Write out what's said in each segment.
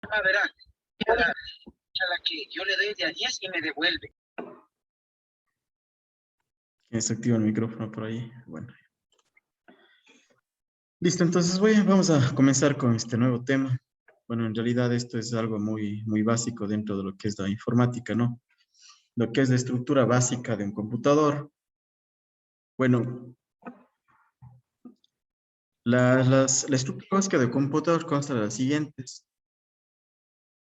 Verá, a la que yo le doy de a 10 y me devuelve. Se activa el micrófono por ahí. Bueno. Listo, entonces vamos a comenzar con este nuevo tema. Bueno, en realidad esto es algo muy básico dentro de lo que es la informática, ¿no? Lo que es la estructura básica de un computador. Bueno, la estructura básica de un computador consta de las siguientes,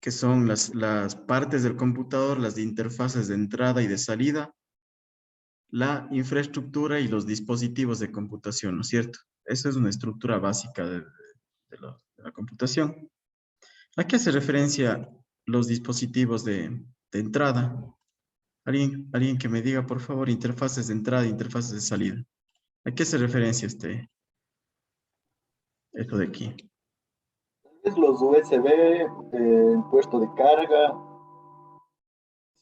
que son las partes del computador, las interfaces de entrada y de salida, la infraestructura y los dispositivos de computación, ¿no es cierto? Esa es una estructura básica de la computación. ¿A qué hace referencia los dispositivos de entrada? ¿Alguien que me diga, por favor, interfaces de entrada e interfaces de salida? ¿A qué hace referencia esto de aquí? Es los USB, el puesto de carga,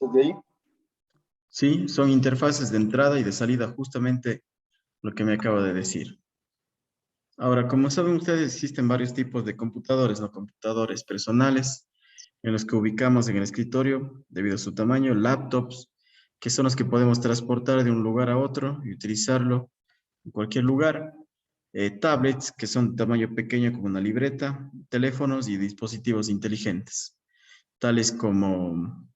¿eso de ahí? Sí, son interfaces de entrada y de salida, justamente lo que me acabo de decir. Ahora, como saben ustedes, existen varios tipos de computadores, ¿no? Computadores personales, en los que ubicamos en el escritorio, debido a su tamaño, laptops, que son los que podemos transportar de un lugar a otro y utilizarlo en cualquier lugar, tablets, que son de tamaño pequeño como una libreta, teléfonos y dispositivos inteligentes, tales como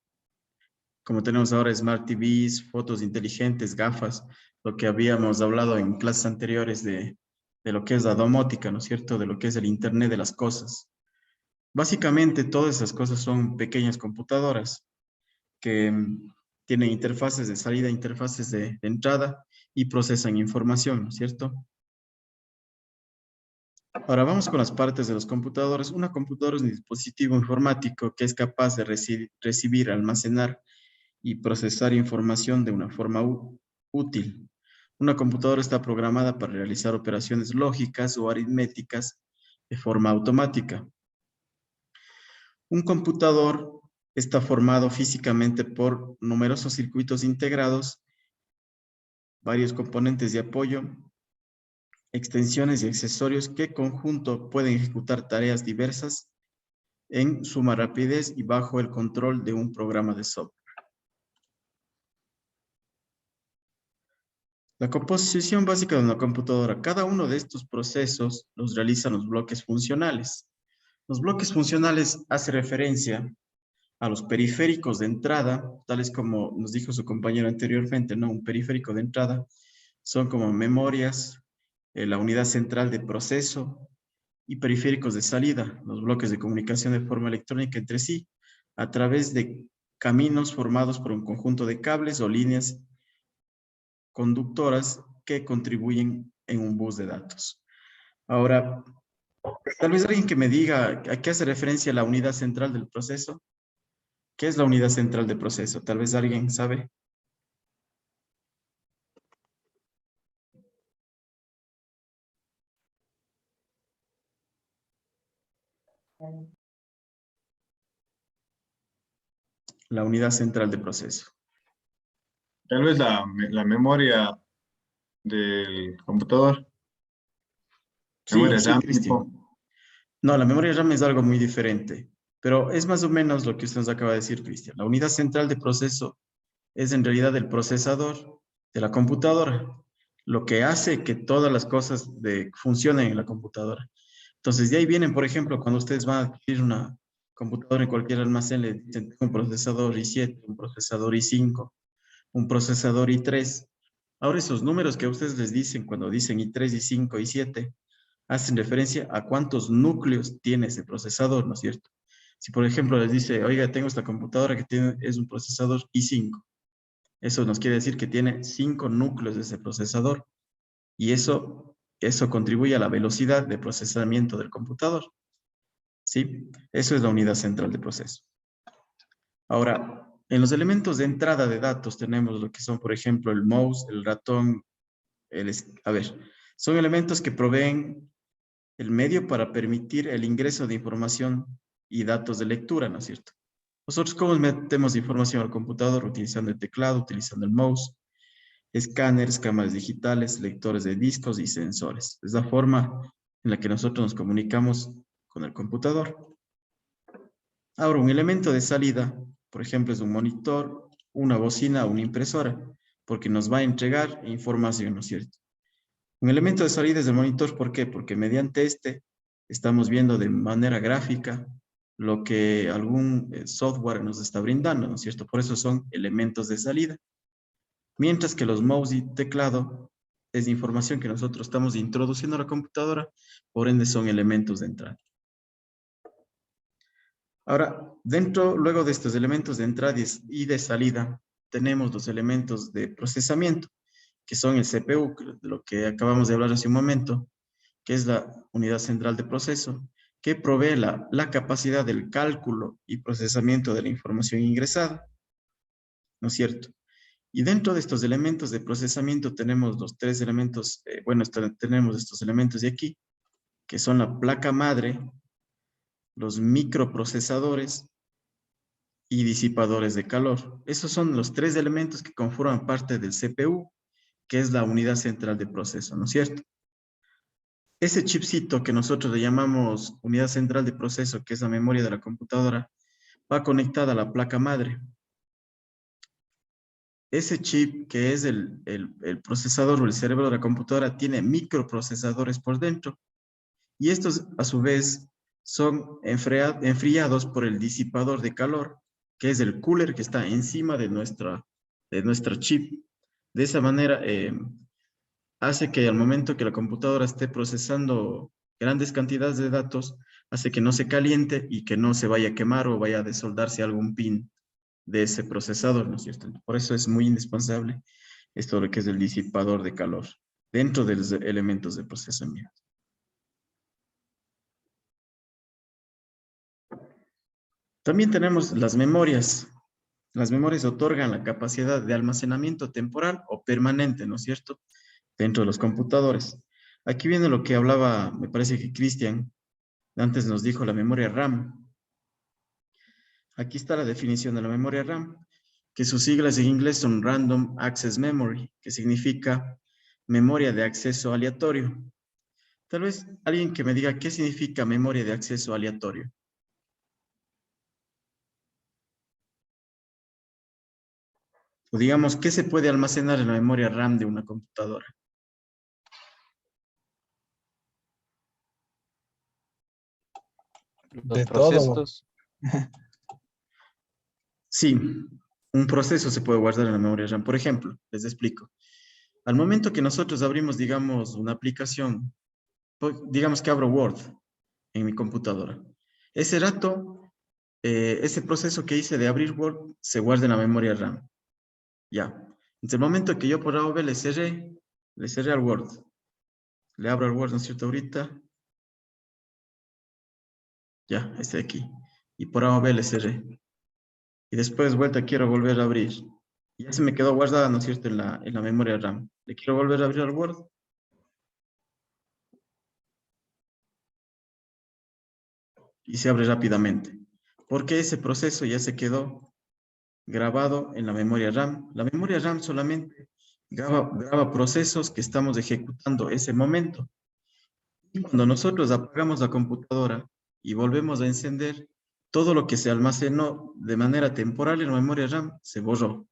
tenemos ahora Smart TVs, fotos inteligentes, gafas, lo que habíamos hablado en clases anteriores de lo que es la domótica, ¿no es cierto? De lo que es el Internet de las cosas. Básicamente, todas esas cosas son pequeñas computadoras que tienen interfaces de salida, interfaces de entrada y procesan información, ¿no es cierto? Ahora vamos con las partes de los computadores. Una computadora es un dispositivo informático que es capaz de recibir, almacenar y procesar información de una forma útil. Una computadora está programada para realizar operaciones lógicas o aritméticas de forma automática. Un computador está formado físicamente por numerosos circuitos integrados, varios componentes de apoyo, extensiones y accesorios que conjunto pueden ejecutar tareas diversas en suma rapidez y bajo el control de un programa de software. La composición básica de una computadora. Cada uno de estos procesos los realizan los bloques funcionales. Los bloques funcionales hace referencia a los periféricos de entrada, tales como nos dijo su compañero anteriormente, ¿no? Un periférico de entrada son como memorias, la unidad central de proceso y periféricos de salida, los bloques de comunicación de forma electrónica entre sí, a través de caminos formados por un conjunto de cables o líneas conductoras que contribuyen en un bus de datos. Ahora, tal vez alguien que me diga a qué hace referencia la unidad central del proceso. ¿Qué es la unidad central de proceso? Tal vez alguien sabe. La unidad central de proceso. Tal vez la memoria del computador. Sí, Memoria sí, RAM, Cristian. No, la memoria RAM es algo muy diferente, pero es más o menos lo que usted nos acaba de decir, Cristian. La unidad central de proceso es en realidad el procesador de la computadora, lo que hace que todas las cosas funcionen en la computadora. Entonces, de ahí vienen, por ejemplo, cuando ustedes van a adquirir una computadora en cualquier almacén, le dicen un procesador i7, un procesador i5, un procesador i3. Ahora, esos números que a ustedes les dicen cuando dicen i3, i5, i7, hacen referencia a cuántos núcleos tiene ese procesador, ¿no es cierto? Si, por ejemplo, les dice, oiga, tengo esta computadora que es un procesador i5, eso nos quiere decir que tiene 5 núcleos de ese procesador y eso contribuye a la velocidad de procesamiento del computador, ¿sí? Eso es la unidad central de proceso. Ahora, en los elementos de entrada de datos tenemos lo que son, por ejemplo, el mouse, el ratón, a ver, son elementos que proveen el medio para permitir el ingreso de información y datos de lectura, ¿no es cierto? Nosotros, ¿cómo metemos información al computador? Utilizando el teclado, utilizando el mouse, escáneres, cámaras digitales, lectores de discos y sensores. Es la forma en la que nosotros nos comunicamos con el computador. Ahora, un elemento de salida, por ejemplo, es un monitor, una bocina, una impresora, porque nos va a entregar información, ¿no es cierto? Un elemento de salida es el monitor, ¿por qué? Porque mediante este estamos viendo de manera gráfica lo que algún software nos está brindando, ¿no es cierto? Por eso son elementos de salida. Mientras que los mouse y teclado es información que nosotros estamos introduciendo a la computadora, por ende son elementos de entrada. Ahora, luego de estos elementos de entrada y de salida, tenemos los elementos de procesamiento, que son el CPU, de lo que acabamos de hablar hace un momento, que es la unidad central de proceso, que provee la capacidad del cálculo y procesamiento de la información ingresada, ¿no es cierto? Y dentro de estos elementos de procesamiento tenemos los tres elementos, tenemos estos elementos de aquí, que son la placa madre, los microprocesadores y disipadores de calor. Esos son los tres elementos que conforman parte del CPU, que es la unidad central de proceso, ¿no es cierto? Ese chipcito que nosotros le llamamos unidad central de proceso, que es la memoria de la computadora, va conectada a la placa madre. Ese chip, que es el procesador o el cerebro de la computadora, tiene microprocesadores por dentro. Y estos, a su vez, son enfriados por el disipador de calor, que es el cooler que está encima de nuestra chip. De esa manera, hace que al momento que la computadora esté procesando grandes cantidades de datos, hace que no se caliente y que no se vaya a quemar o vaya a desoldarse algún pin de ese procesador, ¿no es cierto? Por eso es muy indispensable esto de lo que es el disipador de calor dentro de los elementos de procesamiento. También tenemos las memorias. Las memorias otorgan la capacidad de almacenamiento temporal o permanente, ¿no es cierto?, dentro de los computadores. Aquí viene lo que hablaba, me parece que Cristian antes nos dijo, la memoria RAM. Aquí está la definición de la memoria RAM, que sus siglas en inglés son Random Access Memory, que significa memoria de acceso aleatorio. Tal vez alguien que me diga qué significa memoria de acceso aleatorio. O digamos, ¿qué se puede almacenar en la memoria RAM de una computadora? Los De todo. procesos. Sí, un proceso se puede guardar en la memoria RAM. Por ejemplo, les explico. Al momento que nosotros abrimos, digamos, una aplicación, digamos que abro Word en mi computadora. Ese rato, ese proceso que hice de abrir Word se guarda en la memoria RAM. Ya. Desde el momento que yo por A o B le cerré al Word. Le abro al Word, ¿no es cierto? Ahorita. Ya, este de aquí. Y por A o B le cerré. Y después vuelta quiero volver a abrir. Y ya se me quedó guardada, ¿no es cierto?, en la memoria RAM. Le quiero volver a abrir al Word. Y se abre rápidamente. Porque ese proceso ya se quedó grabado en la memoria RAM. La memoria RAM solamente graba procesos que estamos ejecutando ese momento. Y cuando nosotros apagamos la computadora y volvemos a encender, todo lo que se almacenó de manera temporal en la memoria RAM se borró.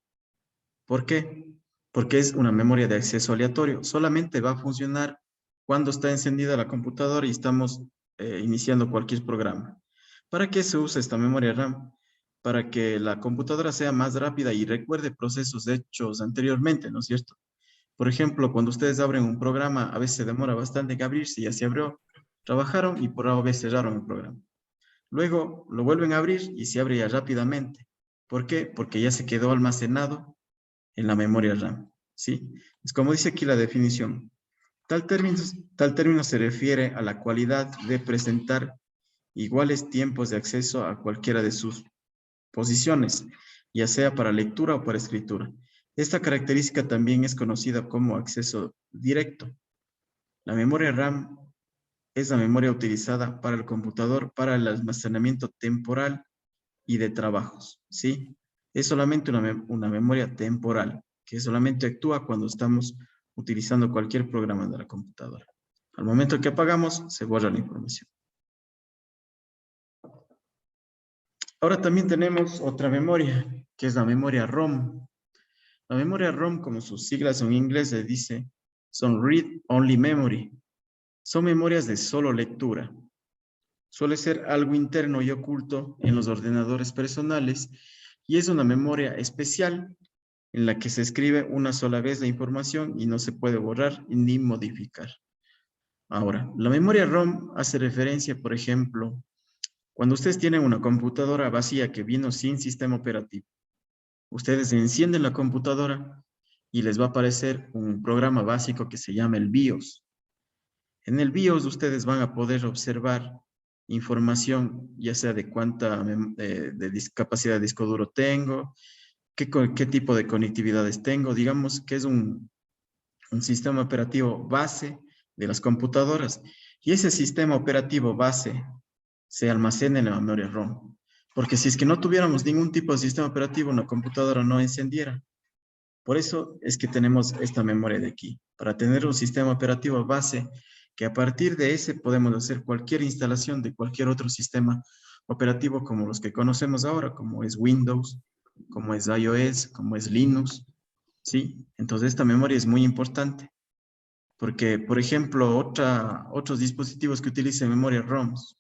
¿Por qué? Porque es una memoria de acceso aleatorio. Solamente va a funcionar cuando está encendida la computadora y estamos iniciando cualquier programa. ¿Para qué se usa esta memoria RAM? Para que la computadora sea más rápida y recuerde procesos hechos anteriormente, ¿no es cierto? Por ejemplo, cuando ustedes abren un programa, a veces se demora bastante en abrirse, ya se abrió, trabajaron y por A o B cerraron el programa. Luego lo vuelven a abrir y se abre ya rápidamente. ¿Por qué? Porque ya se quedó almacenado en la memoria RAM, ¿sí? Es como dice aquí la definición. Tal término se refiere a la cualidad de presentar iguales tiempos de acceso a cualquiera de sus posiciones, ya sea para lectura o para escritura. Esta característica también es conocida como acceso directo. La memoria RAM es la memoria utilizada para el computador para el almacenamiento temporal y de trabajos, ¿sí? Es solamente una memoria temporal, que solamente actúa cuando estamos utilizando cualquier programa de la computadora. Al momento que apagamos, se borra la información. Ahora también tenemos otra memoria, que es la memoria ROM. La memoria ROM, como sus siglas en inglés se dice, son Read Only Memory. Son memorias de solo lectura. Suele ser algo interno y oculto en los ordenadores personales y es una memoria especial en la que se escribe una sola vez la información y no se puede borrar ni modificar. Ahora, la memoria ROM hace referencia, por ejemplo, cuando ustedes tienen una computadora vacía que vino sin sistema operativo. Ustedes encienden la computadora y les va a aparecer un programa básico que se llama el BIOS. En el BIOS ustedes van a poder observar información, ya sea de cuánta capacidad de disco duro tengo, qué tipo de conectividades tengo. Digamos que es un sistema operativo base de las computadoras. Y ese sistema operativo base se almacena en la memoria ROM. Porque si es que no tuviéramos ningún tipo de sistema operativo, una computadora no encendiera. Por eso es que tenemos esta memoria de aquí, para tener un sistema operativo base que a partir de ese podemos hacer cualquier instalación de cualquier otro sistema operativo como los que conocemos ahora, como es Windows, como es iOS, como es Linux, ¿sí? Entonces esta memoria es muy importante porque, por ejemplo, otros dispositivos que utilicen memoria ROMs,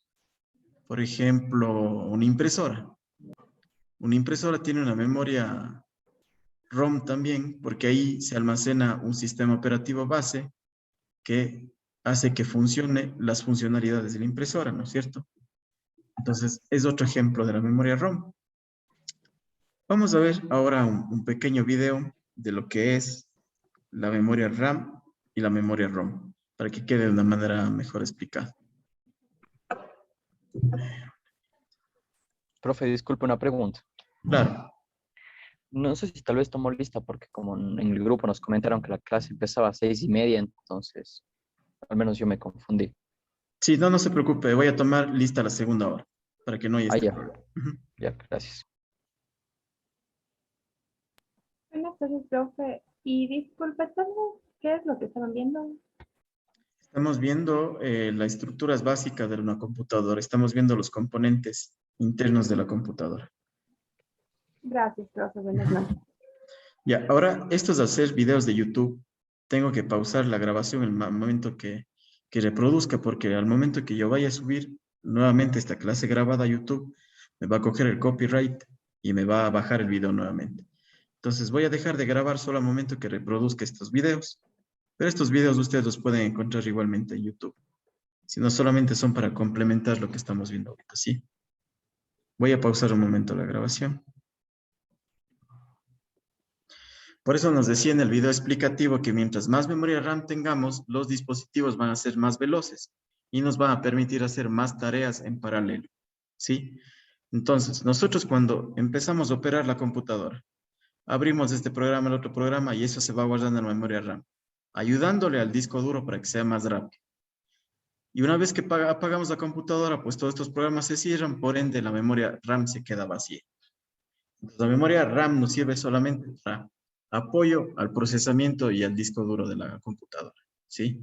por ejemplo, una impresora. Una impresora tiene una memoria ROM también, porque ahí se almacena un sistema operativo base que hace que funcione las funcionalidades de la impresora, ¿no es cierto? Entonces, es otro ejemplo de la memoria ROM. Vamos a ver ahora un pequeño video de lo que es la memoria RAM y la memoria ROM, para que quede de una manera mejor explicada. Profe, disculpe una pregunta. Claro. No sé si tal vez tomó lista porque como en el grupo nos comentaron que la clase empezaba a 6:30, entonces al menos yo me confundí. Sí, no, no se preocupe, voy a tomar lista la segunda hora, para que no haya Ah, este ya, problema. Ujú. ya, gracias. Buenas tardes, profe. Y disculpe, ¿qué es lo que estaban viendo? Estamos viendo las estructuras básicas de una computadora, estamos viendo los componentes internos de la computadora. Gracias, profe. Buenas noches. Ya, ahora, esto es hacer videos de YouTube. Tengo que pausar la grabación en el momento que reproduzca, porque al momento que yo vaya a subir nuevamente esta clase grabada a YouTube, me va a coger el copyright y me va a bajar el video nuevamente. Entonces voy a dejar de grabar solo al momento que reproduzca estos videos, pero estos videos ustedes los pueden encontrar igualmente en YouTube. Si no, solamente son para complementar lo que estamos viendo ahorita, ¿sí? Voy a pausar un momento la grabación. Por eso nos decía en el video explicativo que mientras más memoria RAM tengamos, los dispositivos van a ser más veloces y nos van a permitir hacer más tareas en paralelo, ¿sí? Entonces, nosotros cuando empezamos a operar la computadora, abrimos este programa, el otro programa y eso se va guardando en la memoria RAM, ayudándole al disco duro para que sea más rápido. Y una vez que apagamos la computadora, pues todos estos programas se cierran, por ende la memoria RAM se queda vacía. Entonces, la memoria RAM nos sirve solamente para apoyo al procesamiento y al disco duro de la computadora, ¿sí?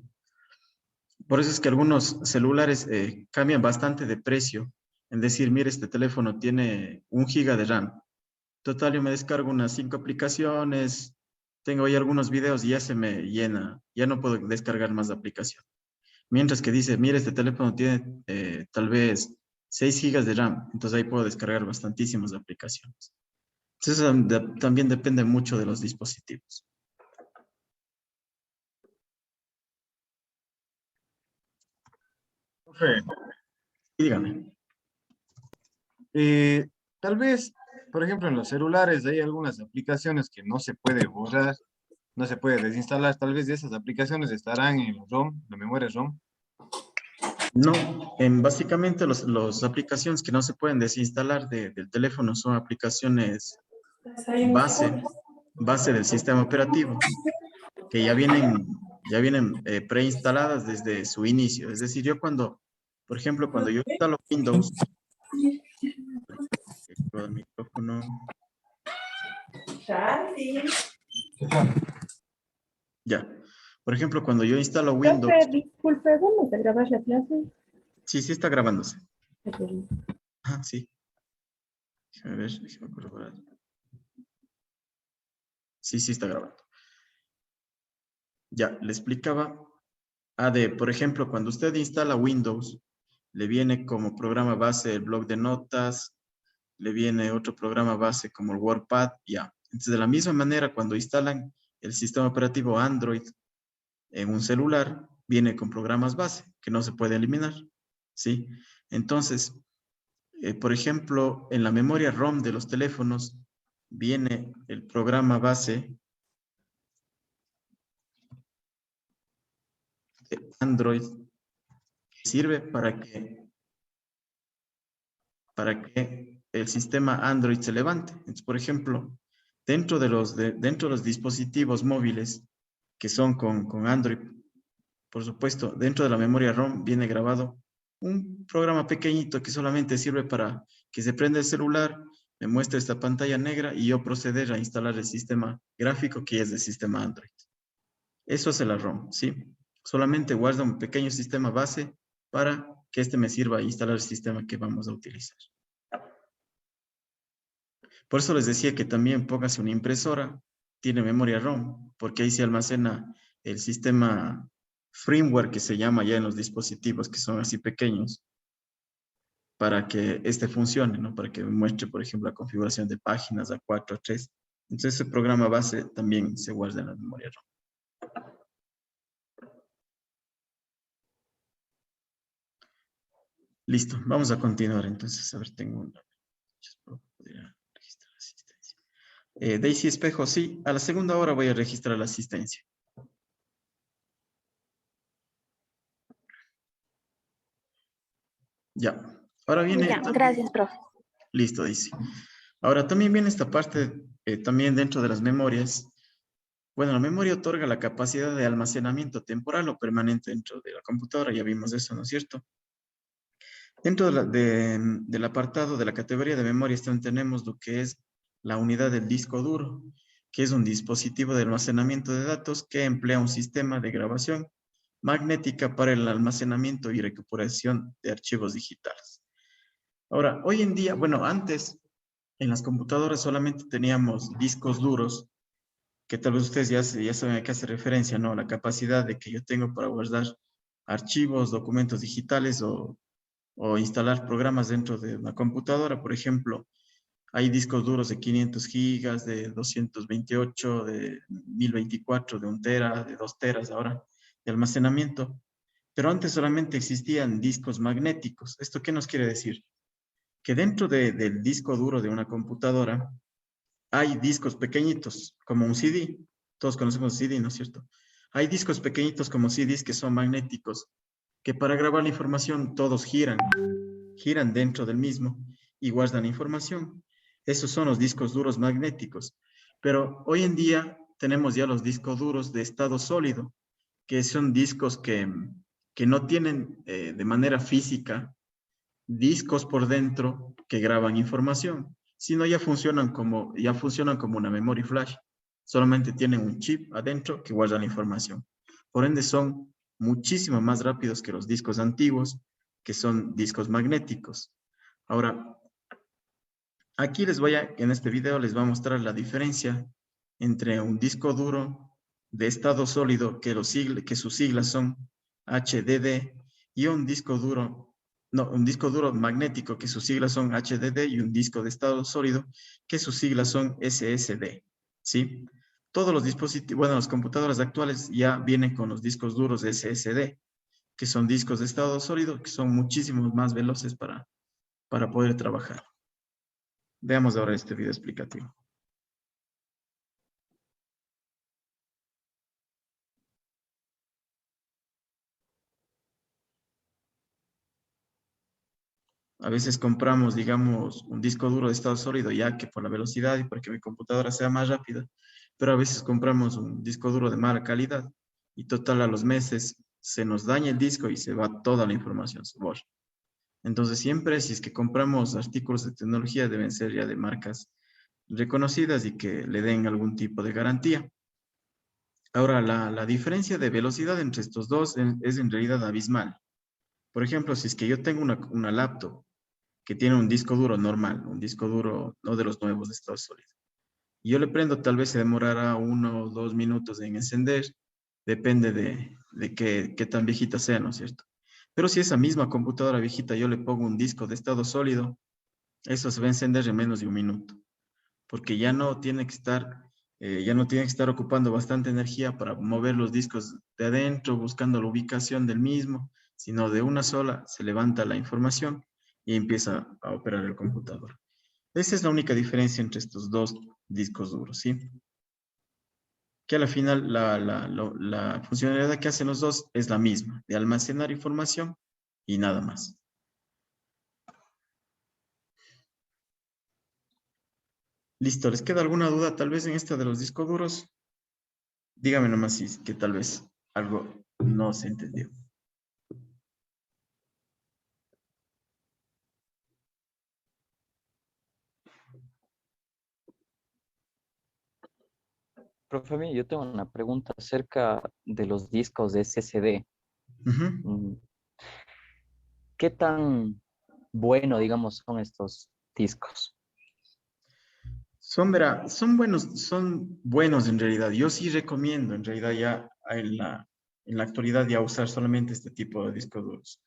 Por eso es que algunos celulares cambian bastante de precio. En decir, mire, este teléfono tiene 1 GB de RAM. Total, yo me descargo unas 5 aplicaciones, tengo ahí algunos videos y ya se me llena, ya no puedo descargar más aplicación. Mientras que dice, mire, este teléfono tiene tal vez 6 GB de RAM, entonces ahí puedo descargar bastantísimas aplicaciones. Entonces también depende mucho de los dispositivos. Profe, Y dígame. tal vez, por ejemplo, en los celulares hay algunas aplicaciones que no se puede borrar, no se puede desinstalar. Tal vez de esas aplicaciones estarán en la ROM, la memoria ROM. No, básicamente las aplicaciones que no se pueden desinstalar del teléfono son aplicaciones base del sistema operativo, que ya vienen preinstaladas desde su inicio. Es decir, por ejemplo, cuando yo instalo Windows, el micrófono, ya. Por ejemplo, cuando yo instalo Windows, Profe, disculpe, ¿vamos a grabar la clase? sí está grabándose. Ok. Ah, sí. Déjame ver, déjame corroborar. Sí, sí está grabando. Ya, le explicaba. Por ejemplo, cuando usted instala Windows, le viene como programa base el bloc de notas, le viene otro programa base como el WordPad, ya. Entonces, de la misma manera, cuando instalan el sistema operativo Android en un celular, viene con programas base que no se puede eliminar, ¿sí? Entonces, por ejemplo, en la memoria ROM de los teléfonos viene el programa base de Android que sirve para que el sistema Android se levante. Entonces, por ejemplo, dentro de los dispositivos móviles que son con Android, por supuesto, dentro de la memoria ROM viene grabado un programa pequeñito que solamente sirve para que se prenda el celular, me muestre esta pantalla negra y yo proceder a instalar el sistema gráfico que es del sistema Android. Eso es la ROM, ¿sí? Solamente guarda un pequeño sistema base para que este me sirva a instalar el sistema que vamos a utilizar. Por eso les decía que también póngase una impresora, tiene memoria ROM, porque ahí se almacena el sistema firmware que se llama ya en los dispositivos que son así pequeños, para que este funcione, ¿no? Para que me muestre, por ejemplo, la configuración de páginas A4, A3. Entonces, ese programa base también se guarda en la memoria ROM. Listo, vamos a continuar. Entonces, a ver, tengo una. Podría registrar asistencia. Daisy Espejo, sí, a la segunda hora voy a registrar la asistencia. Ya. Ahora viene. Ya, gracias, profe. Listo, Daisy. Ahora también viene esta parte, también dentro de las memorias. Bueno, la memoria otorga la capacidad de almacenamiento temporal o permanente dentro de la computadora. Ya vimos eso, ¿no es cierto? Dentro del apartado de la categoría de memorias también tenemos lo que es la unidad del disco duro, que es un dispositivo de almacenamiento de datos que emplea un sistema de grabación magnética para el almacenamiento y recuperación de archivos digitales. Ahora, hoy en día, bueno, antes en las computadoras solamente teníamos discos duros, que tal vez ustedes ya saben a qué hace referencia, ¿no? La capacidad de que yo tengo para guardar archivos, documentos digitales o instalar programas dentro de una computadora. Por ejemplo, hay discos duros de 500 gigas, de 228, de 1024, de 1 tera, de 2 teras ahora de almacenamiento. Pero antes solamente existían discos magnéticos. ¿Esto qué nos quiere decir? Que dentro del disco duro de una computadora hay discos pequeñitos, como un CD. Todos conocemos CD, ¿no es cierto? Hay discos pequeñitos como CDs que son magnéticos, que para grabar la información todos giran dentro del mismo y guardan información. Esos son los discos duros magnéticos. Pero hoy en día tenemos ya los discos duros de estado sólido, que son discos que no tienen de manera física discos por dentro que graban información, sino ya funcionan como una memory flash. Solamente tienen un chip adentro que guarda la información. Por ende, son muchísimo más rápidos que los discos antiguos, que son discos magnéticos. Ahora, aquí en este video les voy a mostrar la diferencia entre un disco duro de estado sólido, que sus siglas son HDD, y un disco duro magnético, que sus siglas son HDD, y un disco de estado sólido, que sus siglas son SSD, ¿sí? Todos los dispositivos, bueno, las computadoras actuales ya vienen con los discos duros de SSD, que son discos de estado sólido, que son muchísimo más veloces para poder trabajar. Veamos ahora este video explicativo. A veces compramos, digamos, un disco duro de estado sólido ya que por la velocidad y porque mi computadora sea más rápida, pero a veces compramos un disco duro de mala calidad y total a los meses se nos daña el disco y se va toda la información, se borra. Entonces siempre si es que compramos artículos de tecnología deben ser ya de marcas reconocidas y que le den algún tipo de garantía. Ahora, la diferencia de velocidad entre estos dos es en realidad abismal. Por ejemplo, si es que yo tengo una laptop que tiene un disco duro normal, un disco duro no de los nuevos de estado sólido. Y yo le prendo, tal vez se demorará 1 o 2 minutos en encender, depende de qué tan viejita sea, ¿no es cierto? Pero si esa misma computadora viejita yo le pongo un disco de estado sólido, eso se va a encender en menos de 1 minuto, porque ya no tiene que estar ocupando bastante energía para mover los discos de adentro, buscando la ubicación del mismo, sino de una sola se levanta la información y empieza a operar el computador. Esa es la única diferencia entre estos dos discos duros, ¿sí? Que a la final la funcionalidad que hacen los dos es la misma, de almacenar información y nada más. Listo, ¿les queda alguna duda tal vez en esta de los discos duros? Dígame nomás si es que tal vez algo no se entendió. Profe, mire, yo tengo una pregunta acerca de los discos de SSD. Ujú. Mm, ¿Qué tan bueno, digamos, son estos discos? Son buenos en realidad. Yo sí recomiendo en realidad ya en la actualidad ya usar solamente este tipo de discos duros.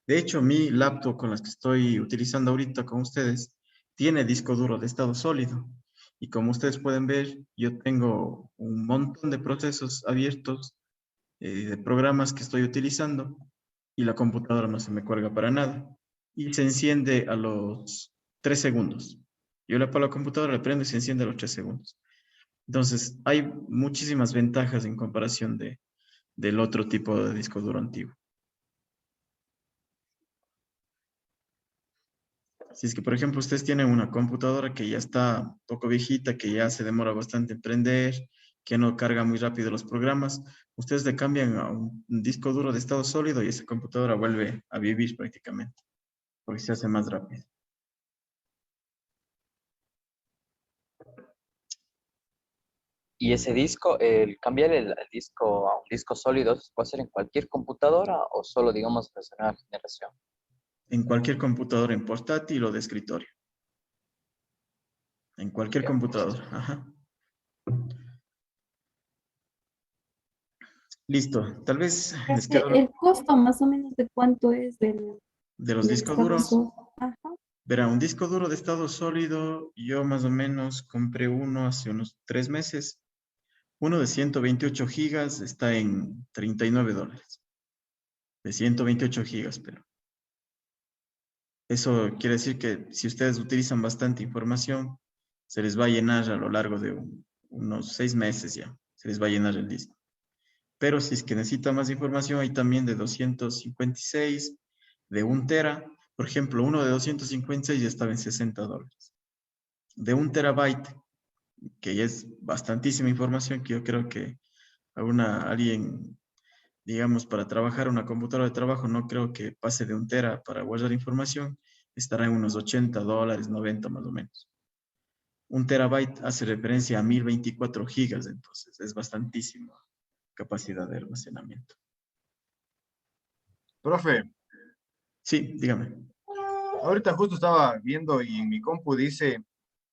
De hecho, mi laptop con las que estoy utilizando ahorita con ustedes tiene disco duro de estado sólido. Y como ustedes pueden ver, yo tengo un montón de procesos abiertos, de programas que estoy utilizando y la computadora no se me cuelga para nada. Y se enciende a los 3 segundos. Yo le apago la computadora, le prendo y se enciende a los 3 segundos. Entonces, hay muchísimas ventajas en comparación del otro tipo de disco duro antiguo. Si es que, por ejemplo, ustedes tienen una computadora que ya está un poco viejita, que ya se demora bastante en prender, que no carga muy rápido los programas, ustedes le cambian a un disco duro de estado sólido y esa computadora vuelve a vivir prácticamente, porque se hace más rápido. Y ese disco, el cambiar el disco a un disco sólido, ¿se puede hacer en cualquier computadora o solo, digamos, de la nueva generación? En cualquier computadora, en portátil o de escritorio. En cualquier Ya. computadora. Ajá. Listo. Tal vez les quedó El costo más o menos de cuánto es de los del discos estado duros. Ajá. Verá, un disco duro de estado sólido, yo más o menos compré uno hace unos 3 meses. Uno de 128 gigas está en $39. De 128 gigas, pero eso quiere decir que si ustedes utilizan bastante información, se les va a llenar a lo largo de unos 6 meses ya. Se les va a llenar el disco. Pero si es que necesita más información, hay también de 256, de 1 tera. Por ejemplo, uno de 256 ya estaba en $60. De 1 terabyte, que ya es bastantísima información, que yo creo que alguien, digamos, para trabajar una computadora de trabajo, no creo que pase de 1 tera para guardar información, estará en unos $80, 90 más o menos. 1 terabyte hace referencia a 1024 gigas, entonces es bastantísima capacidad de almacenamiento. Profe, Sí, dígame. ahorita justo estaba viendo y en mi compu dice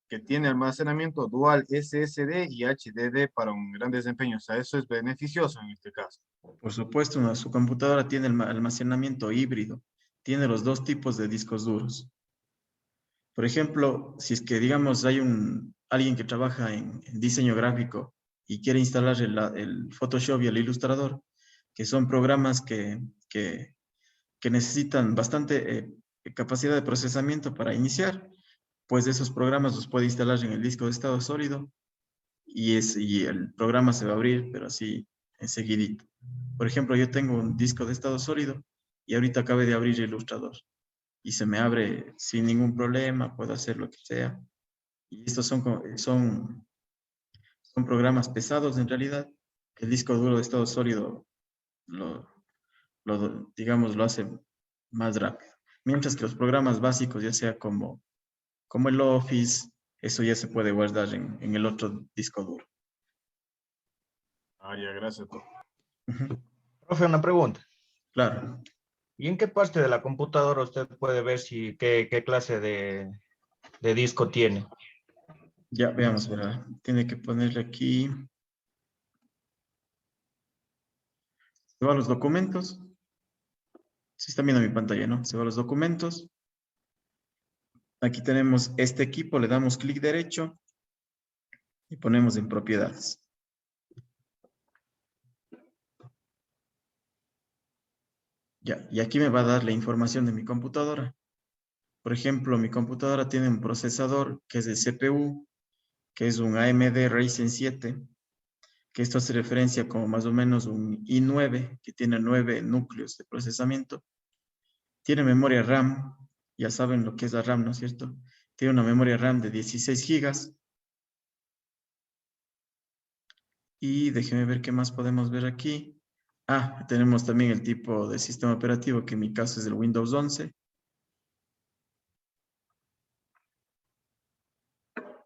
que tiene almacenamiento dual SSD y HDD para un gran desempeño. O sea, eso es beneficioso en este caso. Por supuesto, su computadora tiene el almacenamiento híbrido, tiene los dos tipos de discos duros. Por ejemplo, si es que, digamos, hay alguien que trabaja en diseño gráfico y quiere instalar el Photoshop y el Illustrator, que son programas que necesitan bastante capacidad de procesamiento para iniciar, pues esos programas los puede instalar en el disco de estado sólido y el programa se va a abrir, pero así enseguidito. Por ejemplo, yo tengo un disco de estado sólido y ahorita acabé de abrir Illustrator y se me abre sin ningún problema, puedo hacer lo que sea. Y estos son programas pesados en realidad. El disco duro de estado sólido lo, digamos, lo hace más rápido. Mientras que los programas básicos, ya sea como el Office, eso ya se puede guardar en el otro disco duro. Ah, ya, gracias, profe. Ujú. Profe, una pregunta. Claro. ¿Y en qué parte de la computadora usted puede ver si qué clase de disco tiene? Ya, veamos, ¿verdad? Tiene que ponerle aquí. Se va a los documentos. Si están viendo mi pantalla, ¿no? Se va a los documentos. Aquí tenemos este equipo, le damos clic derecho y ponemos en propiedades. Ya, y aquí me va a dar la información de mi computadora. Por ejemplo, mi computadora tiene un procesador que es de CPU, que es un AMD Ryzen 7, que esto hace referencia como más o menos un i9, que tiene 9 núcleos de procesamiento. Tiene memoria RAM, ya saben lo que es la RAM, ¿no es cierto? Tiene una memoria RAM de 16 gigas. Y déjenme ver qué más podemos ver aquí. Ah, tenemos también el tipo de sistema operativo, que en mi caso es el Windows 11.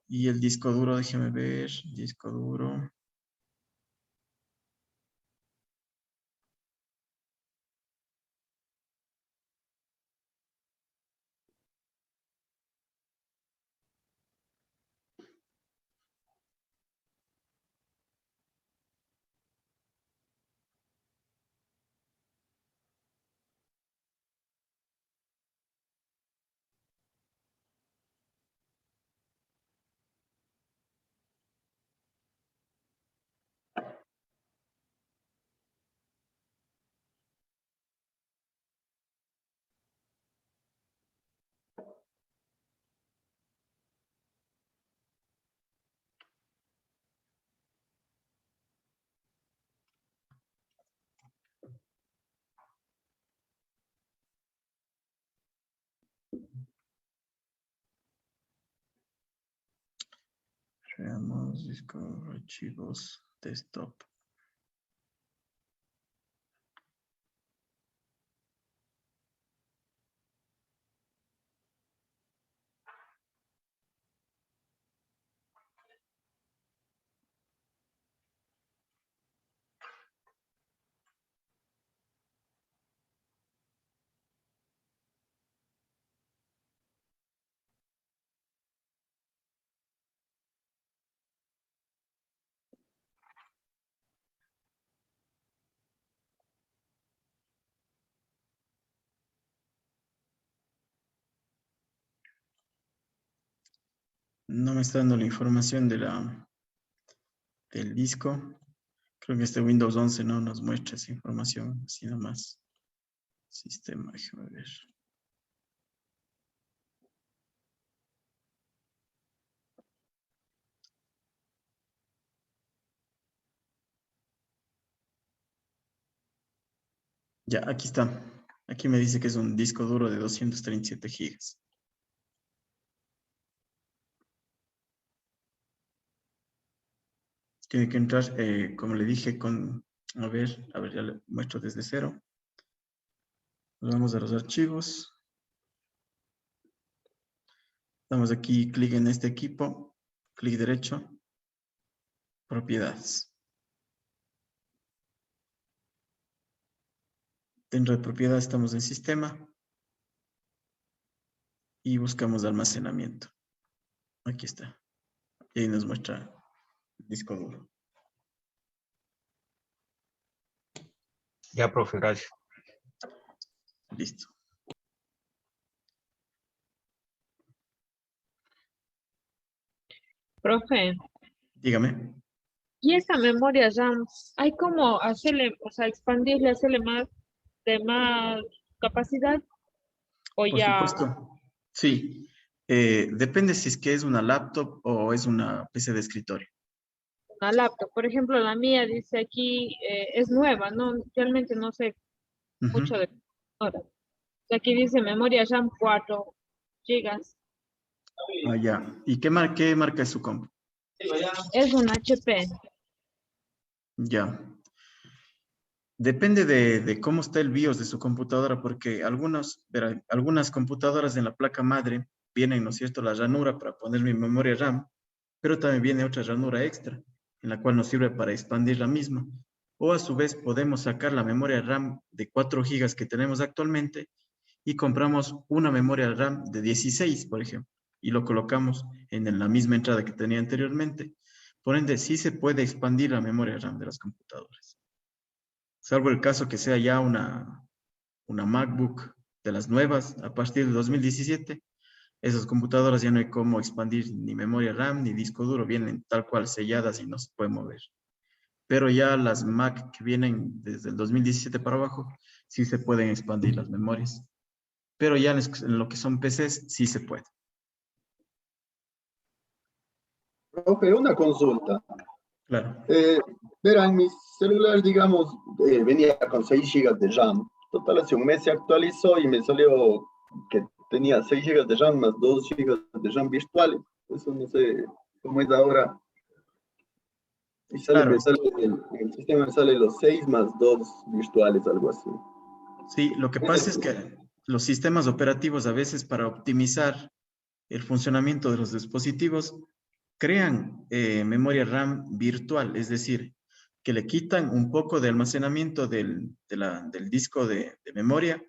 Y el disco duro, déjenme ver, disco duro. Veamos, disco, archivos, desktop. No me está dando la información del disco. Creo que este Windows 11 no nos muestra esa información, así nomás. Sistema, déjame ver. Ya, aquí está. Aquí me dice que es un disco duro de 237 gigas. Tiene que entrar, como le dije, a ver, ya le muestro desde cero. Nos vamos a los archivos. Damos aquí clic en este equipo, clic derecho, propiedades. Dentro de propiedades estamos en sistema y buscamos almacenamiento. Aquí está. Y ahí nos muestra el disco duro. Ya, profe, gracias. Listo. Profe, Dígame. ¿y esa memoria RAM, hay como hacerle, o sea, expandirle, hacerle de más capacidad o Por ya supuesto. Sí. Depende si es que es una laptop o es una PC de escritorio. una laptop? Por ejemplo, la mía dice aquí, es nueva, ¿no? Realmente no sé mucho Ujú. de ahora. Aquí dice memoria RAM 4 gigas. Ah, ya. ¿Y qué marca es su compu? Es un HP. Ya. Depende de cómo está el BIOS de su computadora, porque algunas computadoras en la placa madre vienen, ¿no es cierto?, la ranura para poner mi memoria RAM, pero también viene otra ranura extra, en la cual nos sirve para expandir la misma. O a su vez podemos sacar la memoria RAM de 4 GB que tenemos actualmente y compramos una memoria RAM de 16, por ejemplo, y lo colocamos en la misma entrada que tenía anteriormente. Por ende, sí se puede expandir la memoria RAM de las computadoras. Salvo el caso que sea ya una MacBook de las nuevas a partir de 2017, esas computadoras ya no hay cómo expandir ni memoria RAM ni disco duro, vienen tal cual selladas y no se puede mover. Pero ya las Mac que vienen desde el 2017 para abajo, sí se pueden expandir las memorias. Pero ya en lo que son PCs, sí se puede. Profe, una consulta. Claro. Verán, mi celular, digamos, venía con 6 GB de RAM. Total, hace un mes se actualizó y me salió que tenía 6 GB de RAM más 2 GB de RAM virtuales. Eso no sé cómo es ahora. Y Claro. en el sistema me sale los 6 más 2 virtuales, algo así. Sí, lo que pasa es que los sistemas operativos a veces para optimizar el funcionamiento de los dispositivos crean memoria RAM virtual, es decir, que le quitan un poco de almacenamiento del disco de memoria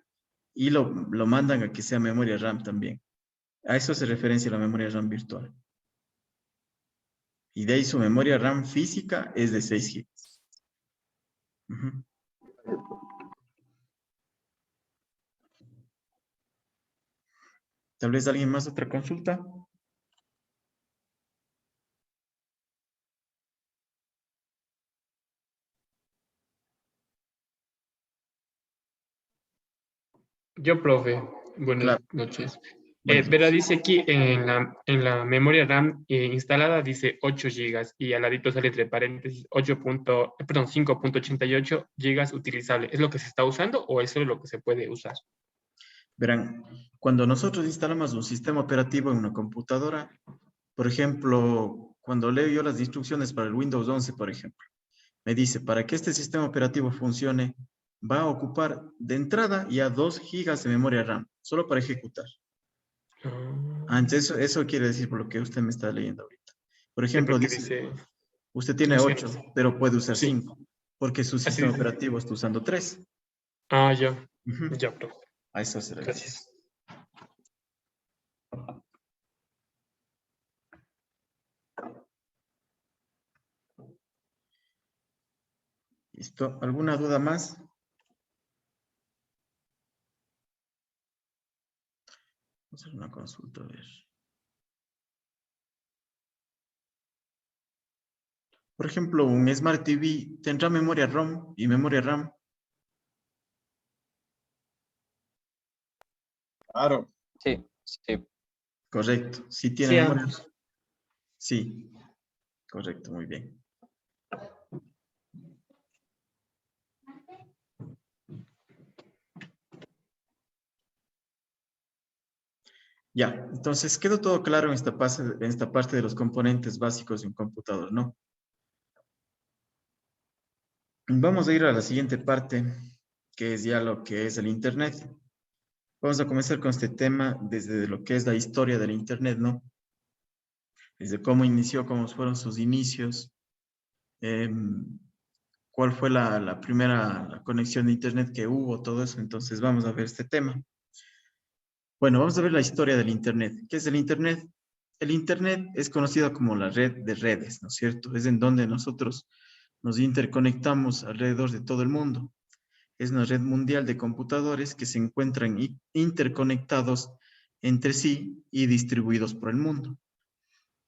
y lo mandan a que sea memoria RAM también. A eso se referencia la memoria RAM virtual. Y de ahí su memoria RAM física es de 6 GB. Ujú. Tal vez alguien más otra consulta. Yo, profe, buenas Claro. noches. Buenas Verá, noches. dice aquí en la memoria RAM instalada, dice 8 gigas y al ladito sale entre paréntesis 5.88 gigas utilizable. ¿Es lo que se está usando o es solo lo que se puede usar? Verán, cuando nosotros instalamos un sistema operativo en una computadora, por ejemplo, cuando leo yo las instrucciones para el Windows 11, por ejemplo, me dice, para que este sistema operativo funcione, va a ocupar de entrada ya 2 gigas de memoria RAM, solo para ejecutar. Entonces eso quiere decir por lo que usted me está leyendo ahorita. Por Sí, ejemplo, porque dice, dice usted tiene 8, 200. pero puede usar Sí, 5, porque su así sistema dice. operativo está usando 3. Ah, ya, Ujú. ya, profe. A eso se refiere. Gracias. ¿Listo? ¿Alguna duda más? Vamos a hacer una consulta, a ver. Por ejemplo, un Smart TV tendrá memoria ROM y memoria RAM. Claro. Sí, sí. Correcto. Sí tiene Sí, memoria. ambos. Sí, correcto, muy bien. Ya, entonces quedó todo claro en esta parte de los componentes básicos de un computador, ¿no? Vamos a ir a la siguiente parte, que es ya lo que es el Internet. Vamos a comenzar con este tema desde lo que es la historia del Internet, ¿no? Desde cómo inició, cómo fueron sus inicios, cuál fue la primera conexión de Internet que hubo, todo eso. Entonces vamos a ver este tema. Bueno, vamos a ver la historia del Internet. ¿Qué es el Internet? El Internet es conocido como la red de redes, ¿no es cierto? Es en donde nosotros nos interconectamos alrededor de todo el mundo. Es una red mundial de computadores que se encuentran interconectados entre sí y distribuidos por el mundo.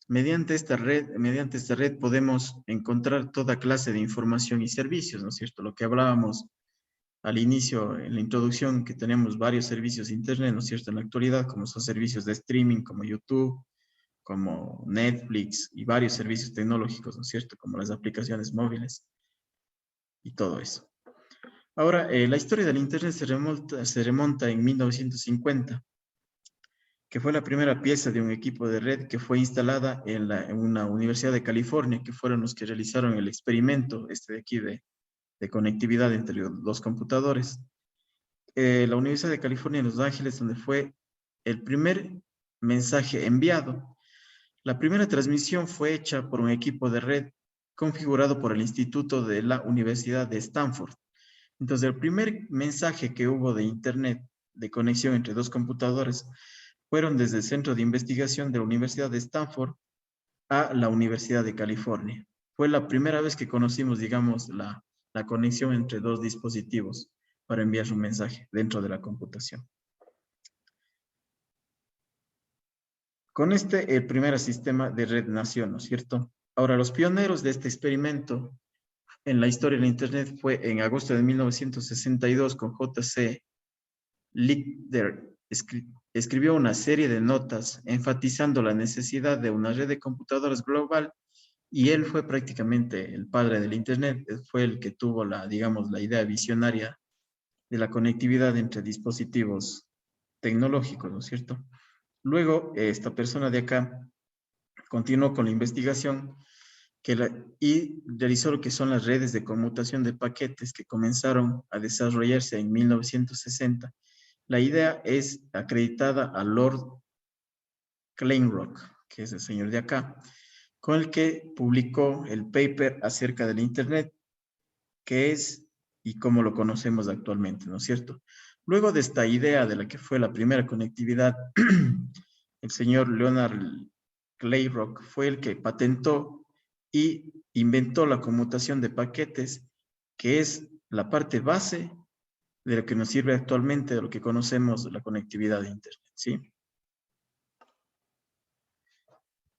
Mediante esta red podemos encontrar toda clase de información y servicios, ¿no es cierto? Lo que hablábamos al inicio, en la introducción, que tenemos varios servicios de Internet, ¿no es cierto? En la actualidad, como son servicios de streaming, como YouTube, como Netflix y varios servicios tecnológicos, ¿no es cierto? Como las aplicaciones móviles y todo eso. Ahora, la historia del Internet se remonta en 1950, que fue la primera pieza de un equipo de red que fue instalada en una universidad de California, que fueron los que realizaron el experimento de aquí de conectividad entre los computadores. La Universidad de California en Los Ángeles, donde fue el primer mensaje enviado. La primera transmisión fue hecha por un equipo de red configurado por el Instituto de la Universidad de Stanford. Entonces, el primer mensaje que hubo de Internet, de conexión entre dos computadores, fueron desde el Centro de Investigación de la Universidad de Stanford a la Universidad de California. Fue la primera vez que conocimos, digamos, la conexión entre dos dispositivos para enviar un mensaje dentro de la computación. Con este, el primer sistema de red nació, ¿no es cierto? Ahora, los pioneros de este experimento en la historia del Internet fue en agosto de 1962 con J.C. Lichter. Escribió una serie de notas enfatizando la necesidad de una red de computadoras global y él fue prácticamente el padre del Internet. Fue el que tuvo digamos, la idea visionaria de la conectividad entre dispositivos tecnológicos, ¿no es cierto? Luego, esta persona de acá continuó con la investigación y realizó lo que son las redes de conmutación de paquetes que comenzaron a desarrollarse en 1960. La idea es acreditada a Lord Kleinrock, que es el señor de acá, con el que publicó el paper acerca del Internet, que es y cómo lo conocemos actualmente, ¿no es cierto? Luego de esta idea de la que fue la primera conectividad, el señor Leonard Kleinrock fue el que patentó y inventó la conmutación de paquetes, que es la parte base de lo que nos sirve actualmente, de lo que conocemos la conectividad de Internet, ¿sí?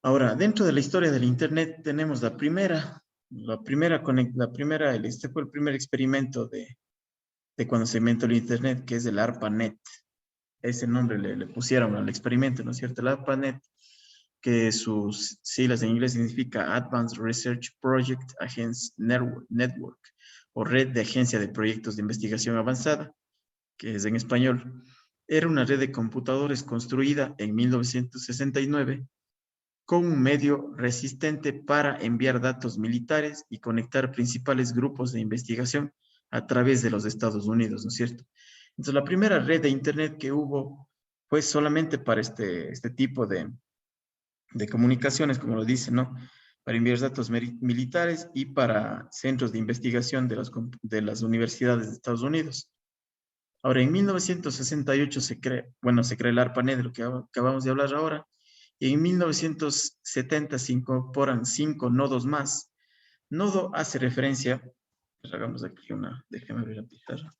Ahora, dentro de la historia del Internet tenemos este fue el primer experimento de cuando se inventó el Internet, que es el ARPANET. Ese nombre le pusieron al experimento, ¿no es cierto? El ARPANET, que sus siglas en inglés significa Advanced Research Project Network, o Red de Agencia de Proyectos de Investigación Avanzada, que es en español. Era una red de computadores construida en 1969 con un medio resistente para enviar datos militares y conectar principales grupos de investigación a través de los Estados Unidos, ¿no es cierto? Entonces, la primera red de Internet que hubo fue solamente para este tipo de comunicaciones, como lo dice, ¿no? Para enviar datos militares y para centros de investigación de las universidades de Estados Unidos. Ahora, en 1968 se crea el ARPANET, de lo que acabamos de hablar ahora, y en 1970 se incorporan 5 nodos más. Nodo hace referencia, hagamos aquí déjeme ver la pizarra.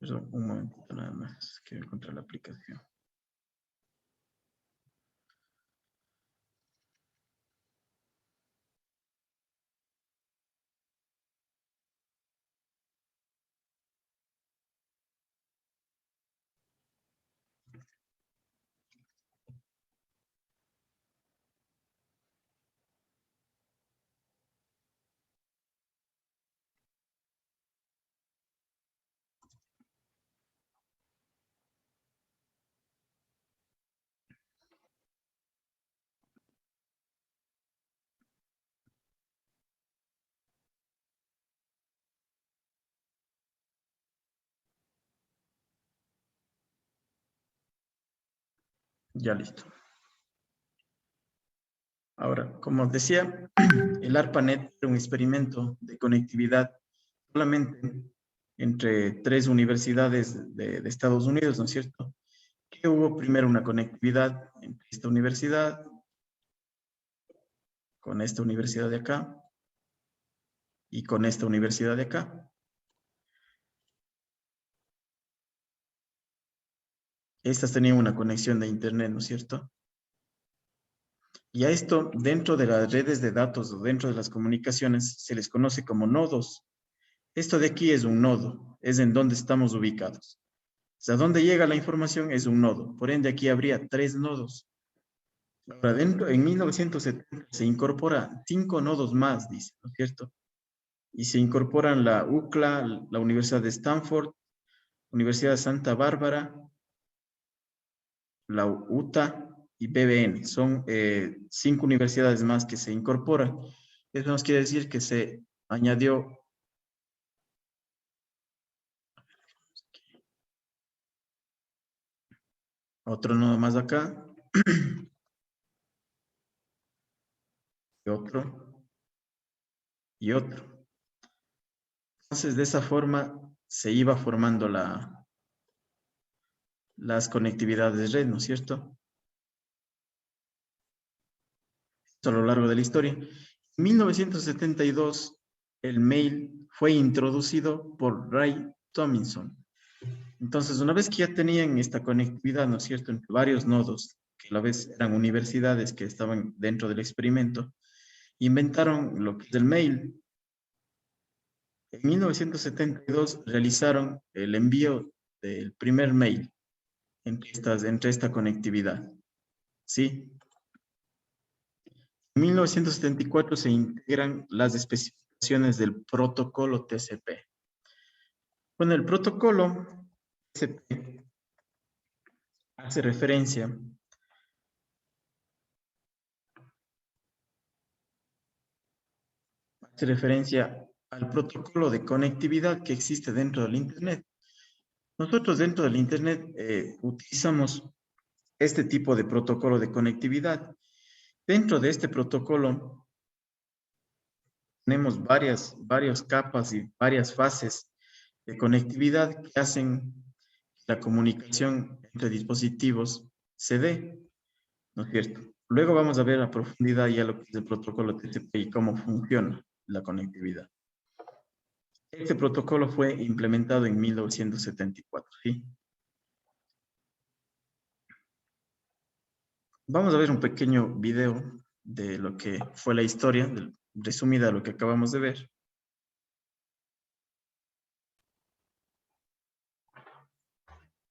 Perdón, un momentito nada más, quiero encontrar la aplicación. Ya listo. Ahora, como decía, el ARPANET era un experimento de conectividad solamente entre 3 universidades de Estados Unidos, ¿no es cierto? Que hubo primero una conectividad entre esta universidad con esta universidad de acá y con esta universidad de acá. Estas tenían una conexión de Internet, ¿no es cierto? Y a esto, dentro de las redes de datos o dentro de las comunicaciones, se les conoce como nodos. Esto de aquí es un nodo, es en donde estamos ubicados. O sea, donde llega la información es un nodo. Por ende, aquí habría 3 nodos. Ahora, en 1970 se incorporan 5 nodos más, dice, ¿no es cierto? Y se incorporan la UCLA, la Universidad de Stanford, Universidad de Santa Bárbara, la UTA y BBN. Son 5 universidades más que se incorporan. Eso nos quiere decir que se añadió otro nodo más acá. Y otro. Y otro. Entonces, de esa forma se iba formando las conectividades de red, ¿no es cierto? Esto a lo largo de la historia. En 1972, el mail fue introducido por Ray Tomlinson. Entonces, una vez que ya tenían esta conectividad, ¿no es cierto?, entre varios nodos, que a la vez eran universidades que estaban dentro del experimento, inventaron lo que es el mail. En 1972 realizaron el envío del primer mail entre esta conectividad. ¿Sí? En 1974 se integran las especificaciones del protocolo TCP. Bueno, el protocolo TCP hace referencia al protocolo de conectividad que existe dentro del Internet. Nosotros dentro del Internet utilizamos este tipo de protocolo de conectividad. Dentro de este protocolo tenemos varias capas y varias fases de conectividad que hacen que la comunicación entre dispositivos se dé, ¿no es cierto? Luego vamos a ver a profundidad ya lo que es el protocolo TCP y cómo funciona la conectividad. Este protocolo fue implementado en 1974, ¿sí? Vamos a ver un pequeño video de lo que fue la historia, resumida de lo que acabamos de ver.